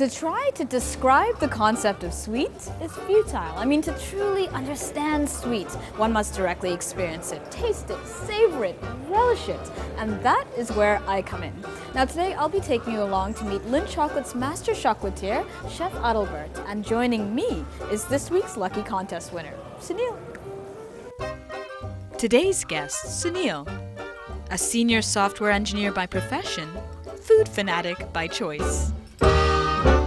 To try to describe the concept of sweet is futile. I mean, to truly understand sweet, one must directly experience it, taste it, savor it, relish it. And that is where I come in. Now today I'll be taking you along to meet Lindt Chocolate's master chocolatier, Chef Adalbert. And joining me is this week's lucky contest winner, Sunil. Today's guest, Sunil, a senior software engineer by profession, food fanatic by choice.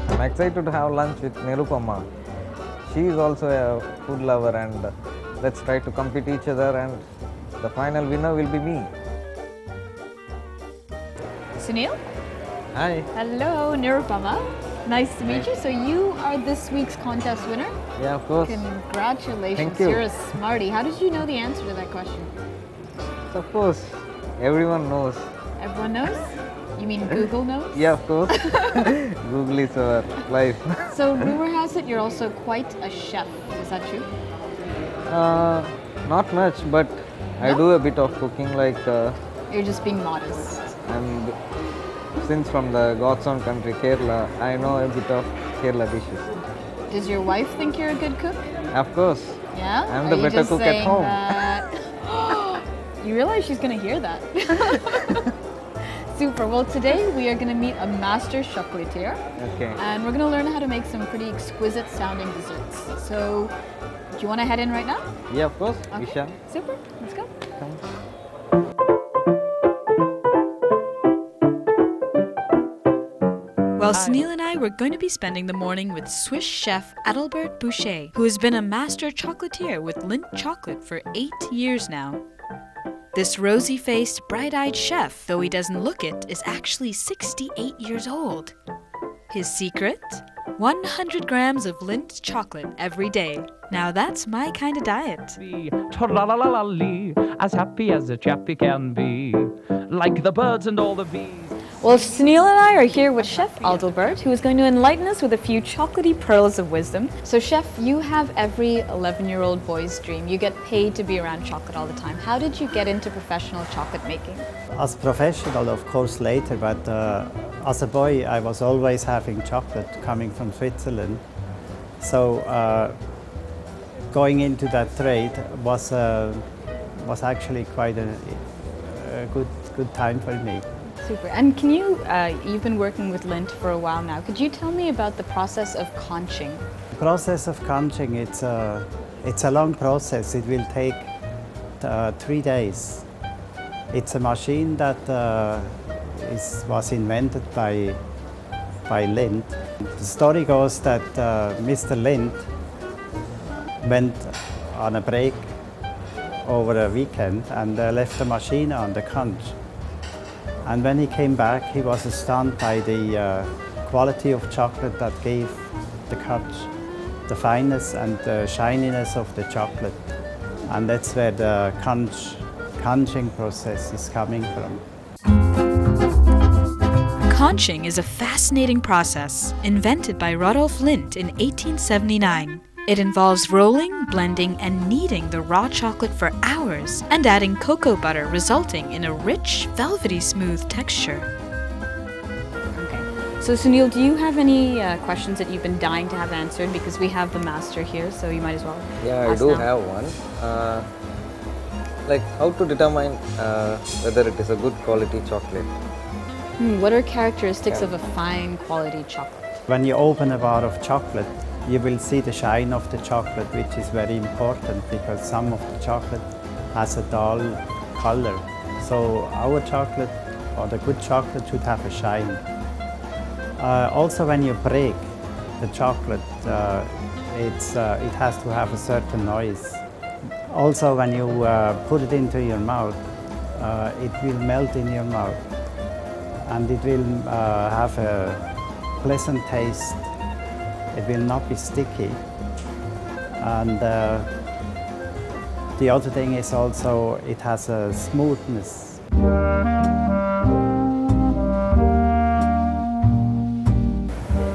I'm excited to have lunch with Nirupama. She is also a food lover, and let's try to compete each other, and the final winner will be me. Sunil? Hi. Hello, Nirupama. Nice to meet you. So you are this week's contest winner? Yeah, of course. Congratulations. Thank you. You're a smarty. How did you know the answer to that question? Of course, everyone knows. Everyone knows? You mean Google knows? Yeah, of course. Google is our life. So rumor has it you're also quite a chef. Is that true? Not much, but I do a bit of cooking. You're just being modest. And since from the God's own country, Kerala, I know a bit of Kerala dishes. Does your wife think you're a good cook? Of course. Yeah? I'm the better cook at home. You realize she's going to hear that. Super. Well, today we are going to meet a master chocolatier. Okay. And we're going to learn how to make some pretty exquisite sounding desserts. So, do you want to head in right now? Yeah, of course. Okay. We shall. Super. Let's go. Come. Well, Sunil and I were going to be spending the morning with Swiss chef Adalbert Boucher, who has been a master chocolatier with Lindt Chocolate for 8 years now. This rosy-faced, bright-eyed chef, though he doesn't look it, is actually 68 years old. His secret? 100 grams of Lindt chocolate every day. Now that's my kind of diet. Tra-la-la-la-lee, as happy as a chappy can be, like the birds and all the bees. Well, Sunil and I are here with Chef Adalbert, who is going to enlighten us with a few chocolatey pearls of wisdom. So, Chef, you have every 11-year-old boy's dream. You get paid to be around chocolate all the time. How did you get into professional chocolate making? As professional, of course, later, but as a boy, I was always having chocolate coming from Switzerland. So, going into that trade was actually quite a good time for me. Super. And can you, you've been working with Lindt for a while now. Could you tell me about the process of conching? The process of conching, it's a long process. It will take 3 days. It's a machine that was invented by Lindt. The story goes that Mr. Lindt went on a break over a weekend and left the machine on the conch. And when he came back, he was stunned by the quality of chocolate that gave the conch the fineness and the shininess of the chocolate. And that's where the conching process is coming from. Conching is a fascinating process invented by Rudolf Lindt in 1879. It involves rolling, blending, and kneading the raw chocolate for hours and adding cocoa butter, resulting in a rich, velvety smooth texture. Okay. So Sunil, do you have any questions that you've been dying to have answered? Because we have the master here, so you might as well. Yeah, I do have one. Like how to determine whether it is a good quality chocolate. What are characteristics of a fine quality chocolate? When you open a bar of chocolate, you will see the shine of the chocolate, which is very important because some of the chocolate has a dull color. So our chocolate, or the good chocolate, should have a shine. Also, when you break the chocolate, it has to have a certain noise. Also, when you put it into your mouth, it will melt in your mouth and it will have a pleasant taste. It will not be sticky. And the other thing is also it has a smoothness.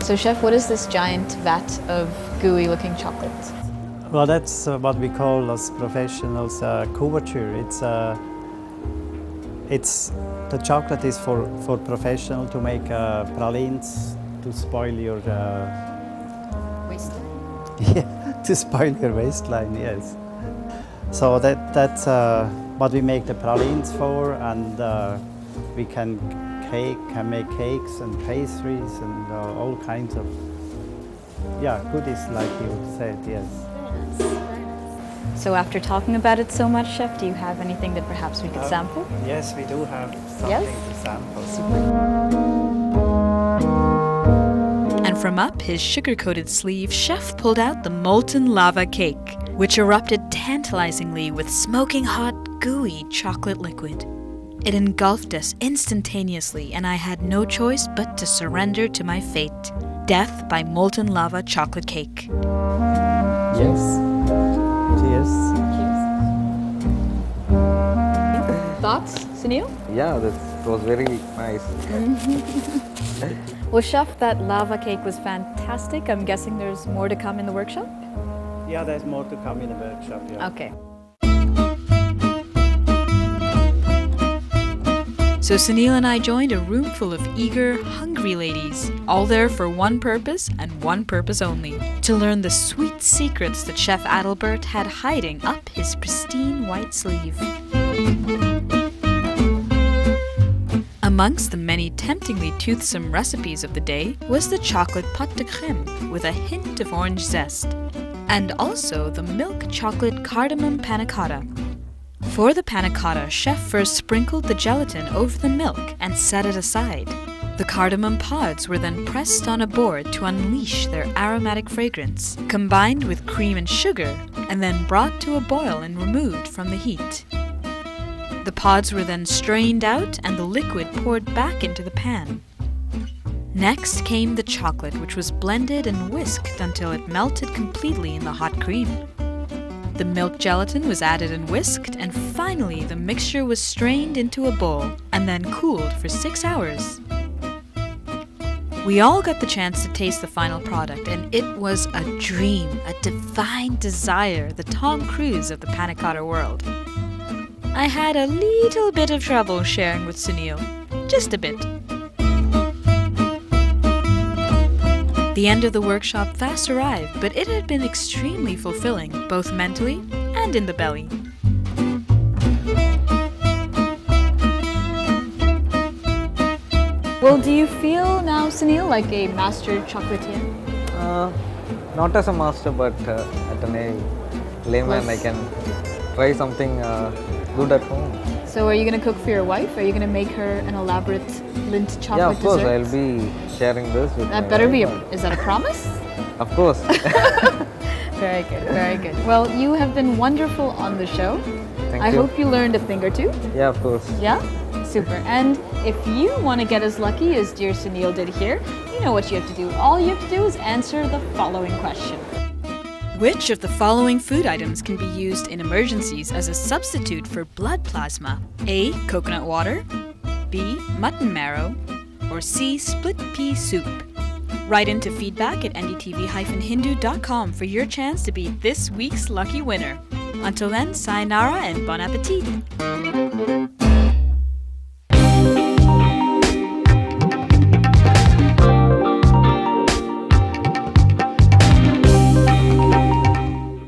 So Chef, what is this giant vat of gooey looking chocolate? Well, that's what we call as professionals couverture. The chocolate is for professional to make pralines, to spoil your Waistline. yeah, to spoil your waistline. Yes. So that's what we make the pralines for, and we can make cakes and pastries and all kinds of goodies, like you said. Yes. So after talking about it so much, Chef, do you have anything that perhaps we could sample? Yes, we do have something Yes? to sample. And from up his sugar-coated sleeve, Chef pulled out the molten lava cake, which erupted tantalizingly with smoking hot, gooey chocolate liquid. It engulfed us instantaneously, and I had no choice but to surrender to my fate. Death by molten lava chocolate cake. Yes. Cheers. Thoughts, Sunil? Yeah, that was very nice. Well, Chef, that lava cake was fantastic. I'm guessing there's more to come in the workshop? Yeah, there's more to come in the workshop. Yeah. Okay. So Sunil and I joined a room full of eager, hungry ladies, all there for one purpose and one purpose only, to learn the sweet secrets that Chef Adalbert had hiding up his pristine white sleeve. Amongst the many temptingly toothsome recipes of the day was the chocolate pâte de crème with a hint of orange zest, and also the milk chocolate cardamom panna cotta. For the panna cotta, Chef first sprinkled the gelatin over the milk and set it aside. The cardamom pods were then pressed on a board to unleash their aromatic fragrance, combined with cream and sugar, and then brought to a boil and removed from the heat. The pods were then strained out and the liquid poured back into the pan. Next came the chocolate, which was blended and whisked until it melted completely in the hot cream. The milk gelatin was added and whisked, and finally the mixture was strained into a bowl and then cooled for 6 hours. We all got the chance to taste the final product, and it was a dream, a divine desire, the Tom Cruise of the panna cotta world. I had a little bit of trouble sharing with Sunil, just a bit. The end of the workshop fast arrived, but it had been extremely fulfilling, both mentally and in the belly. Well, do you feel now, Sunil, like a master chocolatier? Not as a master, but at a layman, I can try something good at home. So are you going to cook for your wife? Are you going to make her an elaborate Lindt chocolate Yeah, of course, dessert? I'll be sharing this with That my better be wife. is that a promise? Of course. Very good, very good. Well, you have been wonderful on the show. Thank I you. hope you learned a thing or two. Yeah, of course. Yeah? Super. And if you want to get as lucky as dear Sunil did here, you know what you have to do. All you have to do is answer the following question. Which of the following food items can be used in emergencies as a substitute for blood plasma? A. Coconut water, B. Mutton marrow, or C. Split pea soup? Write into feedback at ndtv-hindu.com for your chance to be this week's lucky winner. Until then, sayonara and bon appetit!